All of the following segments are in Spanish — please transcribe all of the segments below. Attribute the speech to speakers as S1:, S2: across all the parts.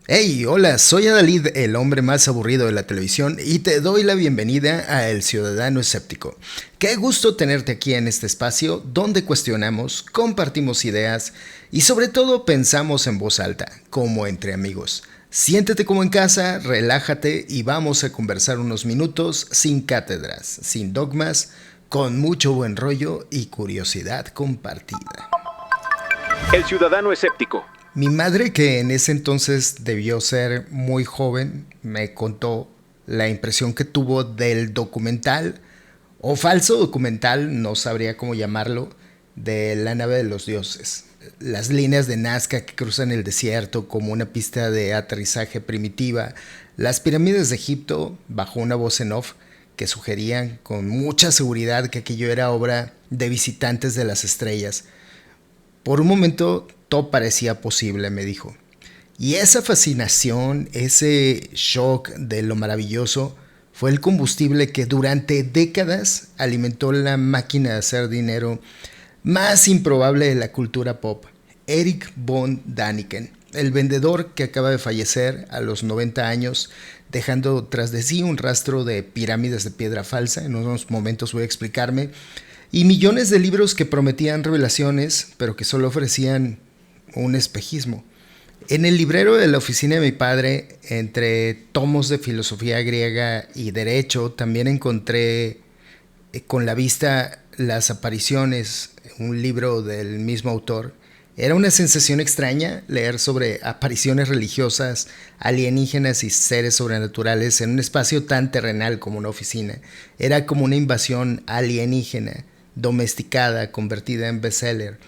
S1: Hey, hola, soy Adalid, el hombre más aburrido de la televisión, y te doy la bienvenida a El Ciudadano Escéptico. Qué gusto tenerte aquí en este espacio donde cuestionamos, compartimos ideas y sobre todo pensamos en voz alta, como entre amigos. Siéntete como en casa, relájate y vamos a conversar unos minutos sin cátedras, sin dogmas, con mucho buen rollo y curiosidad compartida.
S2: El ciudadano escéptico.
S1: Mi madre, que en ese entonces debió ser muy joven, me contó la impresión que tuvo del documental, o falso documental, no sabría cómo llamarlo, de la nave de los dioses. Las líneas de Nazca que cruzan el desierto como una pista de aterrizaje primitiva, las pirámides de Egipto bajo una voz en off que sugerían con mucha seguridad que aquello era obra de visitantes de las estrellas. Por un momento todo parecía posible, me dijo. Y esa fascinación, ese shock de lo maravilloso, fue el combustible que durante décadas alimentó la máquina de hacer dinero más improbable de la cultura pop, Eric von Daniken, el vendedor que acaba de fallecer a los 90 años, dejando tras de sí un rastro de pirámides de piedra falsa. En unos momentos voy a explicarme, y millones de libros que prometían revelaciones, pero que solo ofrecían un espejismo. En el librero de la oficina de mi padre, entre tomos de filosofía griega y derecho, también encontré con la vista Las apariciones, un libro del mismo autor. Era una sensación extraña leer sobre apariciones religiosas, alienígenas y seres sobrenaturales en un espacio tan terrenal como una oficina. Era como una invasión alienígena, domesticada, convertida en bestseller.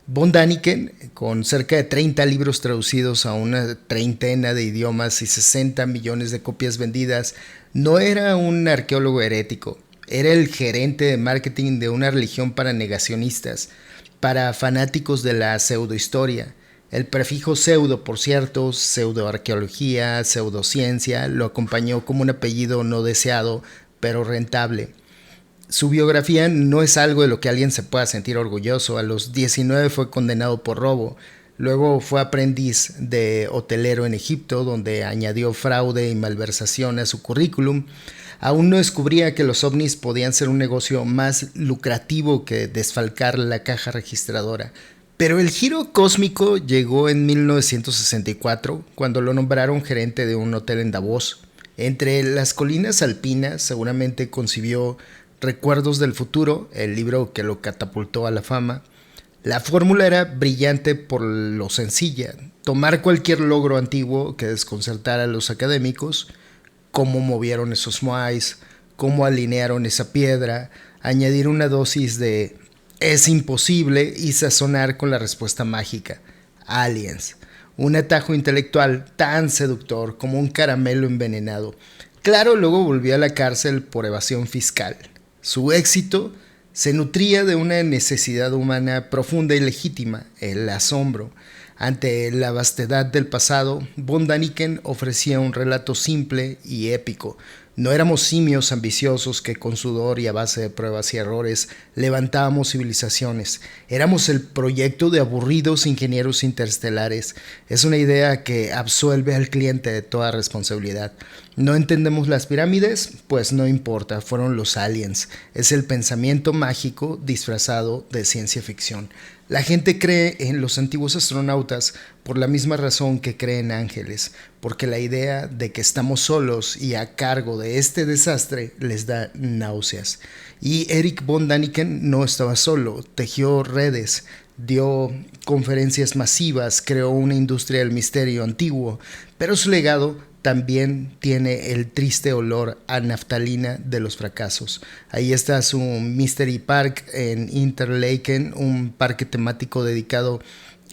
S1: Von Daniken, con cerca de 30 libros traducidos a una treintena de idiomas y 60 millones de copias vendidas, no era un arqueólogo herético, era el gerente de marketing de una religión para negacionistas, para fanáticos de la pseudohistoria. El prefijo pseudo, por cierto, pseudoarqueología, pseudociencia, lo acompañó como un apellido no deseado, pero rentable. Su biografía no es algo de lo que alguien se pueda sentir orgulloso. A los 19 fue condenado por robo. Luego fue aprendiz de hotelero en Egipto, donde añadió fraude y malversación a su currículum. Aún no descubría que los ovnis podían ser un negocio más lucrativo que desfalcar la caja registradora. Pero el giro cósmico llegó en 1964, cuando lo nombraron gerente de un hotel en Davos. Entre las colinas alpinas seguramente concibió Recuerdos del Futuro, el libro que lo catapultó a la fama. La fórmula era brillante por lo sencilla: tomar cualquier logro antiguo que desconcertara a los académicos, cómo movieron esos moais, cómo alinearon esa piedra, añadir una dosis de es imposible y sazonar con la respuesta mágica: aliens. Un atajo intelectual tan seductor como un caramelo envenenado. Claro, luego volvió a la cárcel por evasión fiscal. Su éxito se nutría de una necesidad humana profunda y legítima: el asombro. Ante la vastedad del pasado, von Daniken ofrecía un relato simple y épico. No éramos simios ambiciosos que con sudor y a base de pruebas y errores levantábamos civilizaciones. Éramos el proyecto de aburridos ingenieros interestelares. Es una idea que absuelve al cliente de toda responsabilidad. ¿No entendemos las pirámides? Pues no importa, fueron los aliens. Es el pensamiento mágico disfrazado de ciencia ficción. La gente cree en los antiguos astronautas por la misma razón que cree en ángeles, porque la idea de que estamos solos y a cargo de este desastre les da náuseas. Y Eric von Daniken no estaba solo, tejió redes, dio conferencias masivas, creó una industria del misterio antiguo, pero su legado también tiene el triste olor a naftalina de los fracasos. Ahí está su Mystery Park en Interlaken, un parque temático dedicado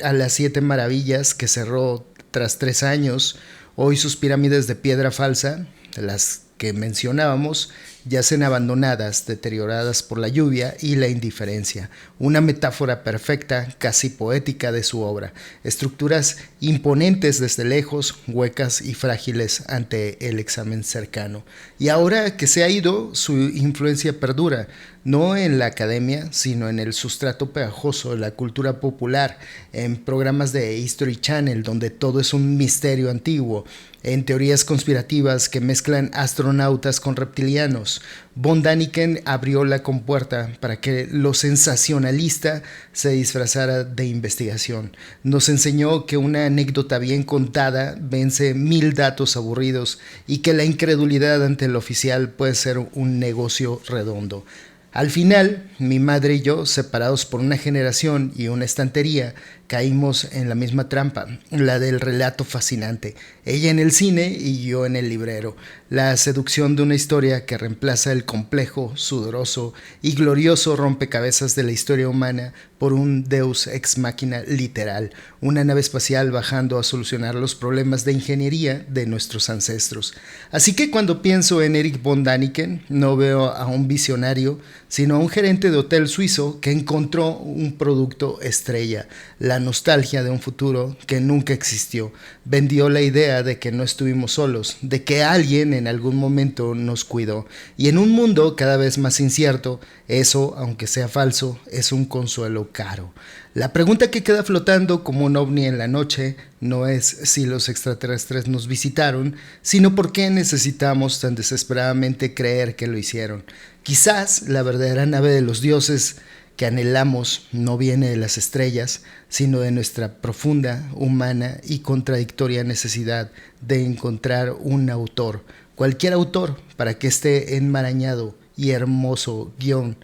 S1: a las 7 maravillas que cerró tras 3 años. Hoy sus pirámides de piedra falsa, las que mencionábamos, yacen abandonadas, deterioradas por la lluvia y la indiferencia. Una metáfora perfecta, casi poética de su obra. Estructuras imponentes desde lejos, huecas y frágiles ante el examen cercano. Y ahora que se ha ido, su influencia perdura, no en la academia, sino en el sustrato pegajoso de la cultura popular, en programas de History Channel, donde todo es un misterio antiguo, en teorías conspirativas que mezclan astronautas con reptilianos. Von Däniken abrió la compuerta para que lo sensacionalista se disfrazara de investigación. Nos enseñó que una anécdota bien contada vence 1000 datos aburridos y que la incredulidad ante lo oficial puede ser un negocio redondo. Al final, mi madre y yo, separados por una generación y una estantería, caímos en la misma trampa, la del relato fascinante. Ella en el cine y yo en el librero. La seducción de una historia que reemplaza el complejo, sudoroso y glorioso rompecabezas de la historia humana por un deus ex machina literal, una nave espacial bajando a solucionar los problemas de ingeniería de nuestros ancestros. Así que cuando pienso en Erich von Däniken, no veo a un visionario, sino a un gerente de hotel suizo que encontró un producto estrella, la nostalgia de un futuro que nunca existió. Vendió la idea de que no estuvimos solos, de que alguien en algún momento nos cuidó. Y en un mundo cada vez más incierto, eso, aunque sea falso, es un consuelo caro. La pregunta que queda flotando como un ovni en la noche no es si los extraterrestres nos visitaron, sino por qué necesitamos tan desesperadamente creer que lo hicieron. Quizás la verdadera nave de los dioses que anhelamos no viene de las estrellas, sino de nuestra profunda, humana y contradictoria necesidad de encontrar un autor, cualquier autor, para que este enmarañado y hermoso guión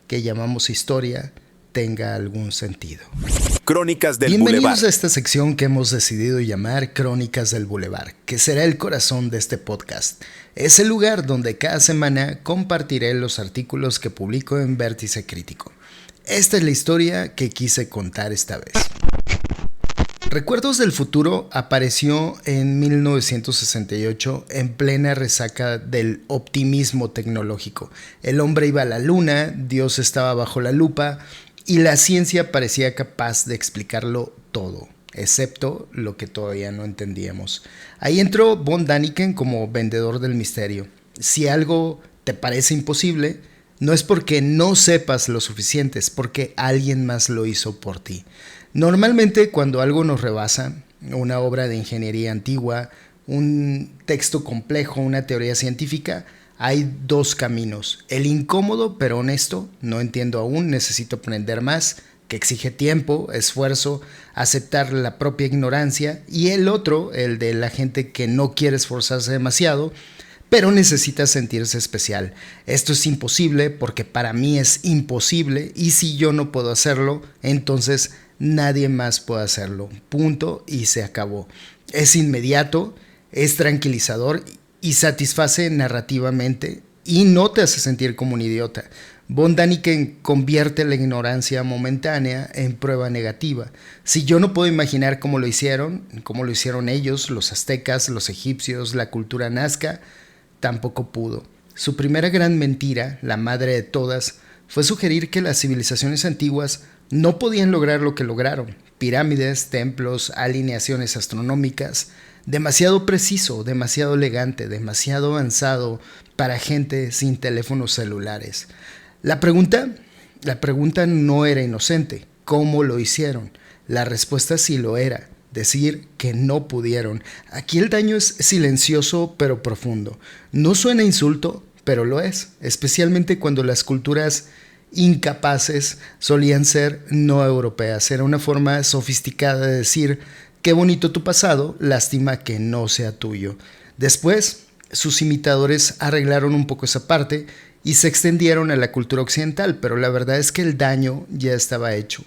S1: que llamamos historia tenga algún sentido.
S2: Crónicas del
S1: Bienvenidos
S2: Boulevard.
S1: a esta sección que hemos decidido llamar Crónicas del Boulevard, que será el corazón de este podcast. Es el lugar donde cada semana compartiré los artículos que publico en Vértice Crítico. Esta es la historia que quise contar esta vez. Recuerdos del Futuro apareció en 1968 en plena resaca del optimismo tecnológico. El hombre iba a la luna, Dios estaba bajo la lupa y la ciencia parecía capaz de explicarlo todo, excepto lo que todavía no entendíamos. Ahí entró Von Däniken como vendedor del misterio. Si algo te parece imposible, no es porque no sepas lo suficiente, es porque alguien más lo hizo por ti. Normalmente cuando algo nos rebasa, una obra de ingeniería antigua, un texto complejo, una teoría científica, hay dos caminos. El incómodo pero honesto, no entiendo aún, necesito aprender más, que exige tiempo, esfuerzo, aceptar la propia ignorancia, y el otro, el de la gente que no quiere esforzarse demasiado, pero necesita sentirse especial. Esto es imposible porque para mí es imposible, y si yo no puedo hacerlo, entonces nadie más puede hacerlo. Punto y se acabó. Es inmediato, es tranquilizador y satisface narrativamente y no te hace sentir como un idiota. Von Däniken convierte la ignorancia momentánea en prueba negativa. Si yo no puedo imaginar cómo lo hicieron ellos, los aztecas, los egipcios, la cultura nazca, tampoco pudo. Su primera gran mentira, la madre de todas, fue sugerir que las civilizaciones antiguas no podían lograr lo que lograron. Pirámides, templos, alineaciones astronómicas, demasiado preciso, demasiado elegante, demasiado avanzado para gente sin teléfonos celulares. La pregunta no era inocente. ¿Cómo lo hicieron? La respuesta sí lo era. Decir que no pudieron. Aquí el daño es silencioso pero profundo. No suena insulto, pero lo es. Especialmente cuando las culturas incapaces solían ser no europeas. Era una forma sofisticada de decir: qué bonito tu pasado, lástima que no sea tuyo. Después, sus imitadores arreglaron un poco esa parte y se extendieron a la cultura occidental, pero la verdad es que el daño ya estaba hecho.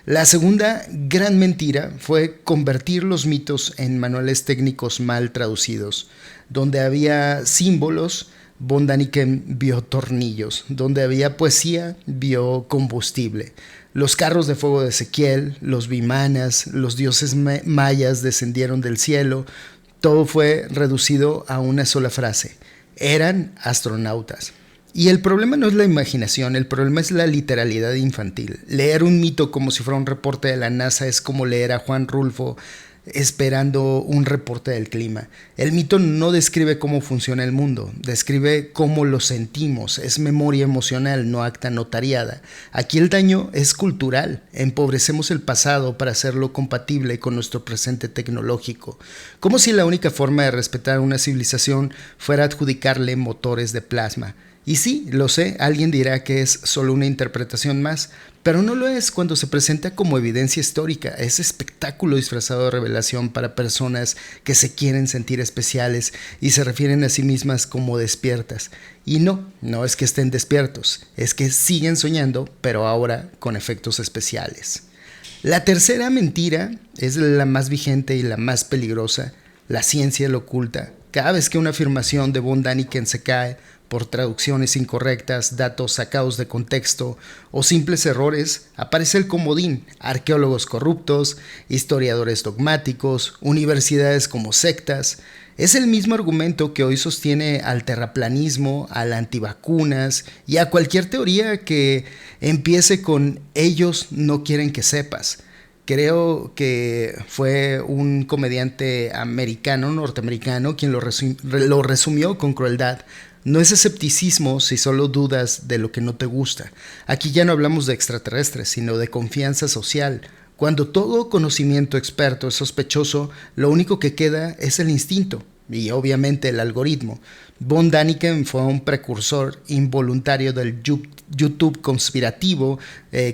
S1: La segunda gran mentira fue convertir los mitos en manuales técnicos mal traducidos. Donde había símbolos, Von Däniken vio tornillos. Donde había poesía, vio combustible. Los carros de fuego de Ezequiel, los vimanas, los dioses mayas descendieron del cielo. Todo fue reducido a una sola frase: eran astronautas. Y el problema no es la imaginación, el problema es la literalidad infantil. Leer un mito como si fuera un reporte de la NASA es como leer a Juan Rulfo esperando un reporte del clima. El mito no describe cómo funciona el mundo, describe cómo lo sentimos, es memoria emocional, no acta notariada. Aquí el daño es cultural, empobrecemos el pasado para hacerlo compatible con nuestro presente tecnológico, como si la única forma de respetar una civilización fuera adjudicarle motores de plasma. Y sí, lo sé, alguien dirá que es solo una interpretación más, pero no lo es cuando se presenta como evidencia histórica. Es espectáculo disfrazado de revelación para personas que se quieren sentir especiales y se refieren a sí mismas como despiertas. Y no es que estén despiertos, es que siguen soñando, pero ahora con efectos especiales. La tercera mentira es la más vigente y la más peligrosa. La ciencia lo oculta. Cada vez que una afirmación de von Däniken se cae por traducciones incorrectas, datos sacados de contexto o simples errores, aparece el comodín: arqueólogos corruptos, historiadores dogmáticos, universidades como sectas. Es el mismo argumento que hoy sostiene al terraplanismo, a las antivacunas y a cualquier teoría que empiece con "ellos no quieren que sepas". Creo que fue un comediante norteamericano, quien lo resumió con crueldad. No es escepticismo si solo dudas de lo que no te gusta. Aquí ya no hablamos de extraterrestres, sino de confianza social. Cuando todo conocimiento experto es sospechoso, lo único que queda es el instinto y obviamente el algoritmo. Von Däniken fue un precursor involuntario del YouTube conspirativo,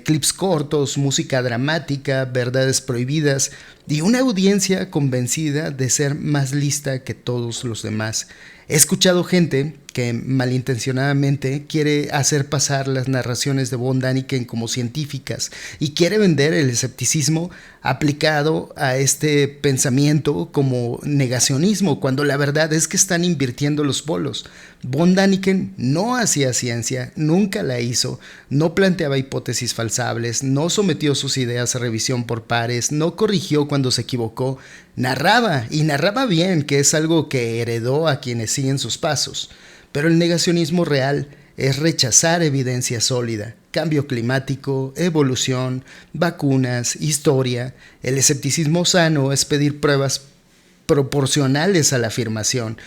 S1: clips cortos, música dramática, verdades prohibidas y una audiencia convencida de ser más lista que todos los demás. He escuchado gente que malintencionadamente quiere hacer pasar las narraciones de von Däniken como científicas y quiere vender el escepticismo aplicado a este pensamiento como negacionismo, cuando la verdad es que están invirtiendo los polos. Von Däniken no hacía ciencia, nunca la hizo, no planteaba hipótesis falsables, no sometió sus ideas a revisión por pares, no corrigió cuando se equivocó, narraba y narraba bien, que es algo que heredó a quienes siguen sus pasos. Pero el negacionismo real es rechazar evidencia sólida: cambio climático, evolución, vacunas, historia. El escepticismo sano es pedir pruebas proporcionales a la afirmación.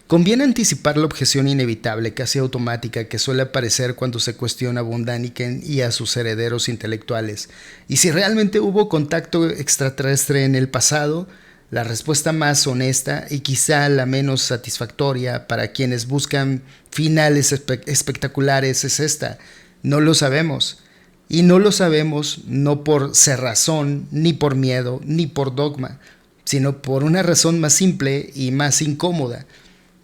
S1: Conviene anticipar la objeción inevitable, casi automática, que suele aparecer cuando se cuestiona a von Däniken y a sus herederos intelectuales. Y si realmente hubo contacto extraterrestre en el pasado, la respuesta más honesta y quizá la menos satisfactoria para quienes buscan finales espectaculares es esta: no lo sabemos. Y no lo sabemos no por cerrazón, ni por miedo, ni por dogma, sino por una razón más simple y más incómoda.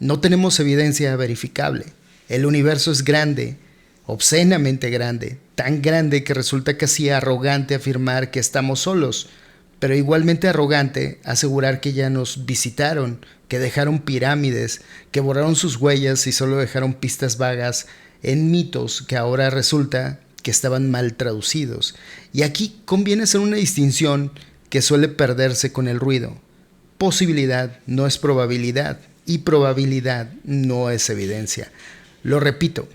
S1: No tenemos evidencia verificable. El universo es grande, obscenamente grande, tan grande que resulta casi arrogante afirmar que estamos solos, pero igualmente arrogante asegurar que ya nos visitaron, que dejaron pirámides, que borraron sus huellas y solo dejaron pistas vagas en mitos que ahora resulta que estaban mal traducidos. Y aquí conviene hacer una distinción que suele perderse con el ruido. Posibilidad no es probabilidad y probabilidad no es evidencia. Lo repito,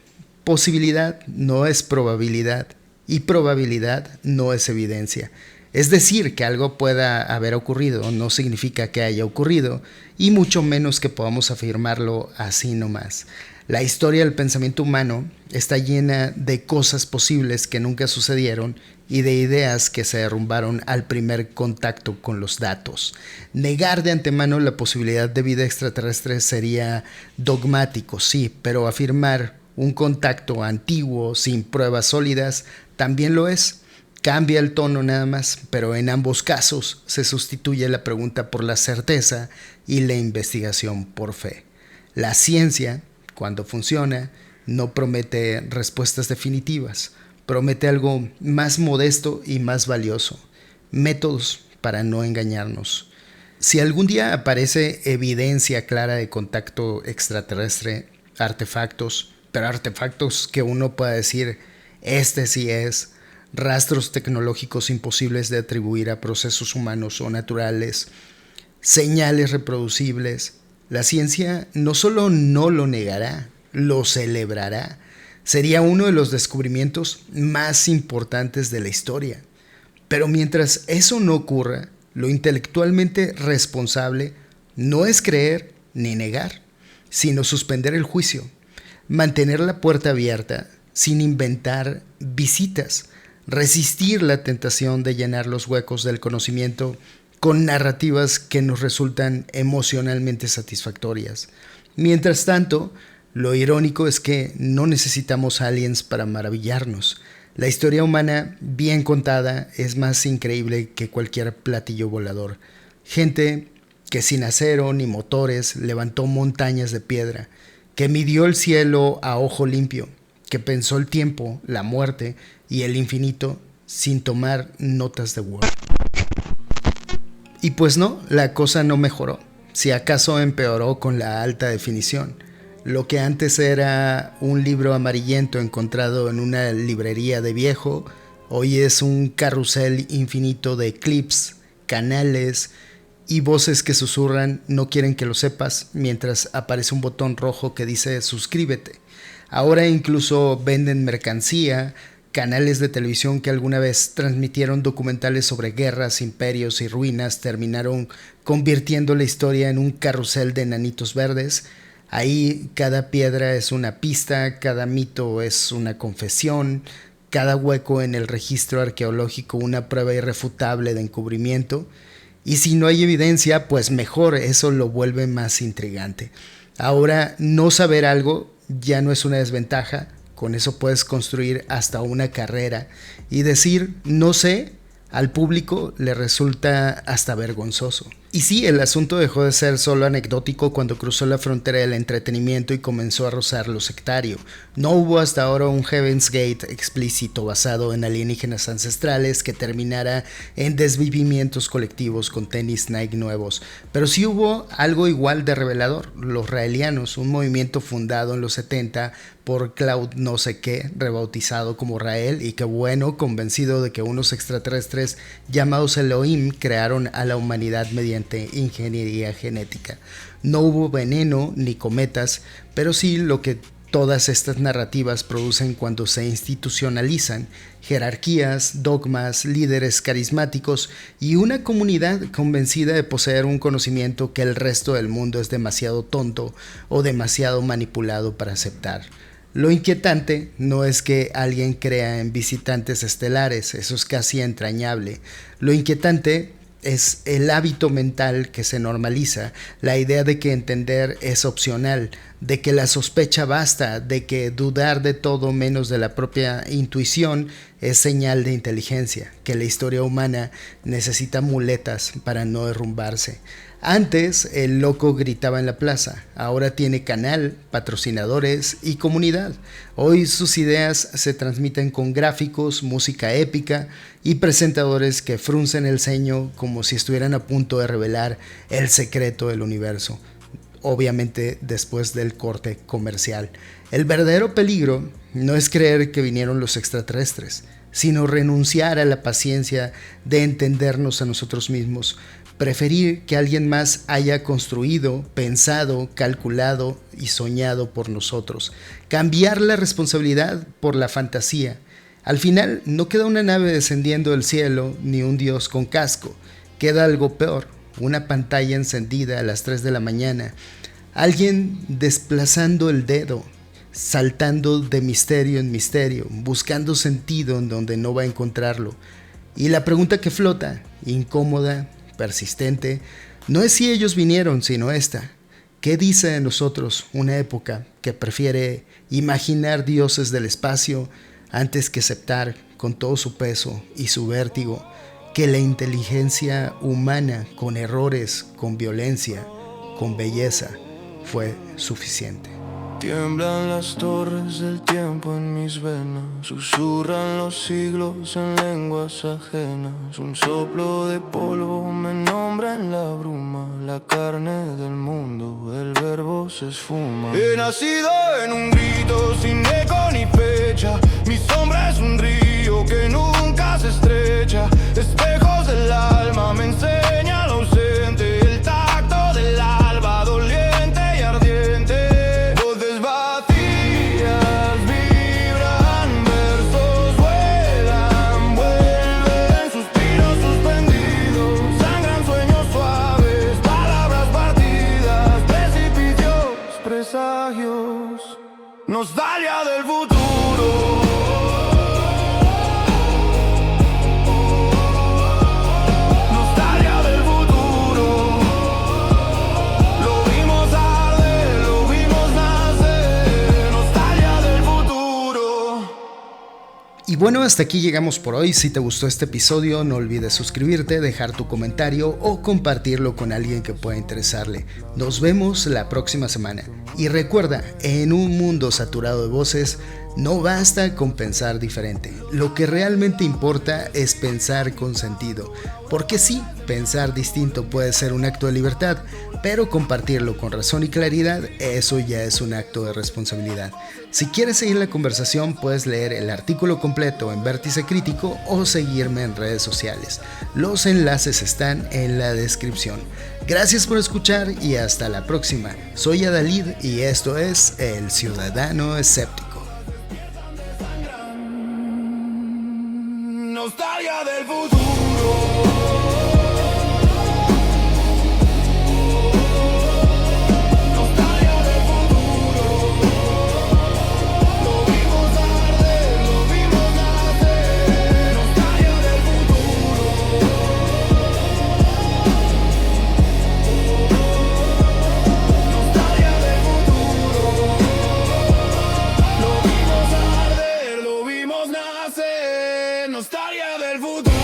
S1: posibilidad no es probabilidad y probabilidad no es evidencia. Es decir, que algo pueda haber ocurrido no significa que haya ocurrido, y mucho menos que podamos afirmarlo así nomás. La historia del pensamiento humano está llena de cosas posibles que nunca sucedieron y de ideas que se derrumbaron al primer contacto con los datos. Negar de antemano la posibilidad de vida extraterrestre sería dogmático, sí, pero afirmar un contacto antiguo sin pruebas sólidas también lo es. Cambia el tono nada más, pero en ambos casos se sustituye la pregunta por la certeza y la investigación por fe. La ciencia, cuando funciona, no promete respuestas definitivas, promete algo más modesto y más valioso: métodos para no engañarnos. Si algún día aparece evidencia clara de contacto extraterrestre, artefactos, pero artefactos que uno pueda decir, este sí es, rastros tecnológicos imposibles de atribuir a procesos humanos o naturales, señales reproducibles, la ciencia no solo no lo negará, lo celebrará. Sería uno de los descubrimientos más importantes de la historia. Pero mientras eso no ocurra, lo intelectualmente responsable no es creer ni negar, sino suspender el juicio, mantener la puerta abierta sin inventar visitas, resistir la tentación de llenar los huecos del conocimiento con narrativas que nos resultan emocionalmente satisfactorias. Mientras tanto, lo irónico es que no necesitamos aliens para maravillarnos. La historia humana, bien contada, es más increíble que cualquier platillo volador. Gente que sin acero ni motores levantó montañas de piedra, que midió el cielo a ojo limpio, que pensó el tiempo, la muerte y el infinito sin tomar notas de Word. Y pues no, la cosa no mejoró. Si acaso empeoró con la alta definición. Lo que antes era un libro amarillento encontrado en una librería de viejo, hoy es un carrusel infinito de clips, canales y voces que susurran "no quieren que lo sepas" mientras aparece un botón rojo que dice "suscríbete". Ahora incluso venden mercancía, canales de televisión que alguna vez transmitieron documentales sobre guerras, imperios y ruinas terminaron convirtiendo la historia en un carrusel de enanitos verdes. Ahí cada piedra es una pista, cada mito es una confesión, cada hueco en el registro arqueológico una prueba irrefutable de encubrimiento. Y si no hay evidencia, pues mejor, eso lo vuelve más intrigante. Ahora, no saber algo ya no es una desventaja, con eso puedes construir hasta una carrera. Y decir "no sé" al público le resulta hasta vergonzoso. Y sí, el asunto dejó de ser solo anecdótico cuando cruzó la frontera del entretenimiento y comenzó a rozar lo sectario. No hubo hasta ahora un Heaven's Gate explícito basado en alienígenas ancestrales que terminara en desvivimientos colectivos con tenis Nike nuevos, pero sí hubo algo igual de revelador: los Raelianos, un movimiento fundado en los 70 por Claude no sé qué, rebautizado como Rael, y que bueno, convencido de que unos extraterrestres llamados Elohim crearon a la humanidad mediante ingeniería genética. No hubo veneno ni cometas, pero sí lo que todas estas narrativas producen cuando se institucionalizan: jerarquías, dogmas, líderes carismáticos y una comunidad convencida de poseer un conocimiento que el resto del mundo es demasiado tonto o demasiado manipulado para aceptar. Lo inquietante no es que alguien crea en visitantes estelares, eso es casi entrañable. Lo inquietante es el hábito mental que se normaliza, la idea de que entender es opcional, de que la sospecha basta, de que dudar de todo menos de la propia intuición es señal de inteligencia, que la historia humana necesita muletas para no derrumbarse. Antes el loco gritaba en la plaza, ahora tiene canal, patrocinadores y comunidad. Hoy sus ideas se transmiten con gráficos, música épica y presentadores que fruncen el ceño como si estuvieran a punto de revelar el secreto del universo. Obviamente después del corte comercial. El verdadero peligro no es creer que vinieron los extraterrestres, sino renunciar a la paciencia de entendernos a nosotros mismos. Preferir que alguien más haya construido, pensado, calculado y soñado por nosotros. Cambiar la responsabilidad por la fantasía. Al final no queda una nave descendiendo del cielo ni un dios con casco. Queda algo peor: una pantalla encendida a las 3 de la mañana. Alguien desplazando el dedo, saltando de misterio en misterio, buscando sentido en donde no va a encontrarlo. Y la pregunta que flota, incómoda, persistente, no es si ellos vinieron, sino esta: ¿qué dice de nosotros una época que prefiere imaginar dioses del espacio antes que aceptar con todo su peso y su vértigo que la inteligencia humana, con errores, con violencia, con belleza, fue suficiente?
S3: Tiemblan las torres del tiempo en mis venas, susurran los siglos en lenguas ajenas. Un soplo de polvo me nombra en la bruma, la carne del mundo, el verbo se esfuma. He nacido en un grito sin eco ni fecha, mi sombra es un río que nunca se estrecha. Espejos del alma me enseña lo ausente, el tacto del alba doliente y ardiente. Voces vacías, nostalgia del futuro. Nostalgia del futuro. Lo vimos arder, lo vimos nacer. Nostalgia del futuro.
S1: Y bueno, hasta aquí llegamos por hoy. Si te gustó este episodio, no olvides suscribirte, dejar tu comentario o compartirlo con alguien que pueda interesarle. Nos vemos la próxima semana. Y recuerda, en un mundo saturado de voces, no basta con pensar diferente. Lo que realmente importa es pensar con sentido. Porque sí, pensar distinto puede ser un acto de libertad, pero compartirlo con razón y claridad, eso ya es un acto de responsabilidad. Si quieres seguir la conversación, puedes leer el artículo completo en Vértice Crítico o seguirme en redes sociales. Los enlaces están en la descripción. Gracias por escuchar y hasta la próxima. Soy Adalid y esto es El Ciudadano Escéptico.
S3: Nostalgia del futuro. Nostalgia del futuro.